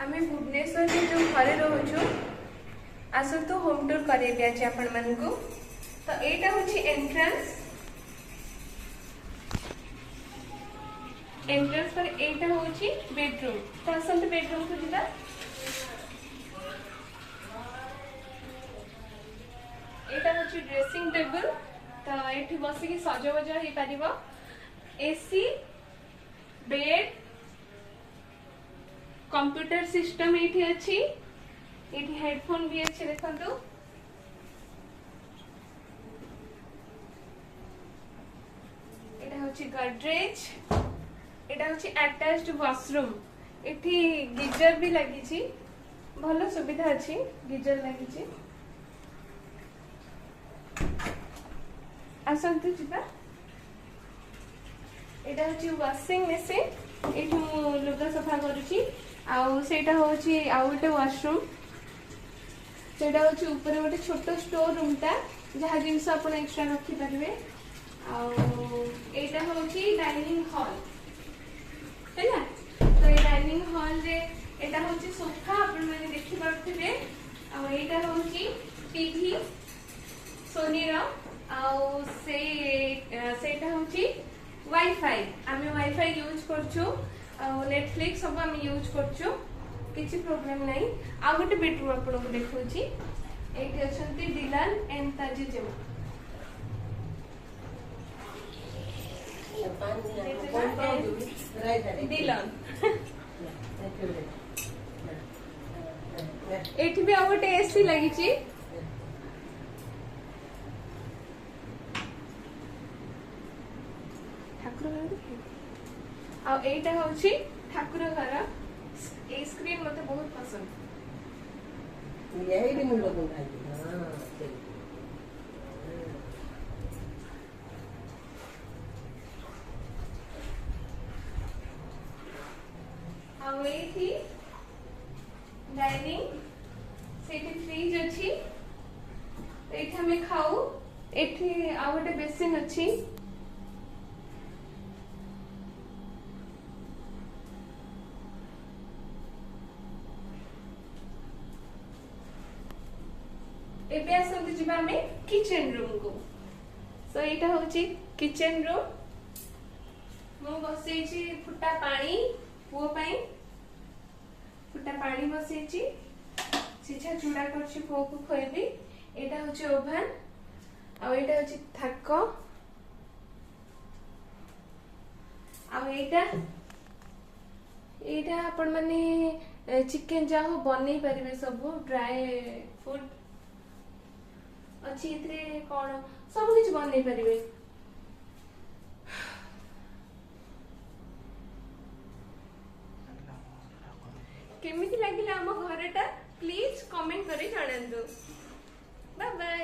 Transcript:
आमे भुवनेश्वर में जो घरे रोचु आसतु होम टूर करेबी आज आपण मानकु। तो एटा होची एंट्रेंस पर एटा होची बेडरूम। तो आसंत बेडरूम को जिबा। एटा होची ड्रेसिंग टेबल। तो एठी बसी की सजवजा हे परिबो। एसी बेड कंप्यूटर सिस्टम एठी अछि। एठी हेडफोन भी अछि देखंतु। एटा होछि गॉडरेज। एटा होछि अटैच्ड वॉशरूम। एठी गीजर भी लागि छी। भलो सुविधा अछि गीजर लागि छी। आसंतु जिबा। एटा होछि वॉशिंग मशीन। एठी मु लुगा सफा करूची। आउ सेटा होची आउ गोटे वॉशरूम। सेटा होची ऊपर गोटे छोटो स्टोर रूम टा जहाँ जिनस आपण एक्स्ट्रा रखी परिवे। आउ एटा होची डाइनिंग हॉल हैला। तो ए डाइनिंग हॉल रे एटा होची सोफा आपण माने देखि पारथिबे। आउ एटा होची टीवी सोनी रो। आउ सेटा होची वाईफाई। आमे वाईफाई यूज करछु। नेटफ्लिक्स सब हम यूज करछु। किछि प्रॉब्लम नाही। आ गोटे बेडरूम आपन को देखौची। एठी अछंती डिलान एंड ताजिजो। डिलान एठी भी आ गोटे एसी लागि छी। ठाकुर घर आ एटा होची ठाकुर घर। ए स्क्रीन मते बहुत पसंद। यही भी मुंडो गुंडा हां चल। आ एठी डाइनिंग सेठी फ्रिज अछि। एठी हमें खाऊ। एठी आ गोटे बेसिन अछि। एबे आसंतु जिबा हमें किचन रूम को। सो एटा होची किचन रूम। मु बसेची फुटा पानी पुओ पई। फुटा पानी बसेची। सिछा चूड़ा करछि पुओ को खोइबी। एटा होची ओवन। आ एटा होची थाको। आ एटा आपण माने चिकन जाहो बनै परिबे सब ड्राई फूड अच्छी इतरे कौन सब किछ बनै परिबे। केमिति लागिला हम घरटा प्लीज कमेंट करी जणांतु। Bye bye.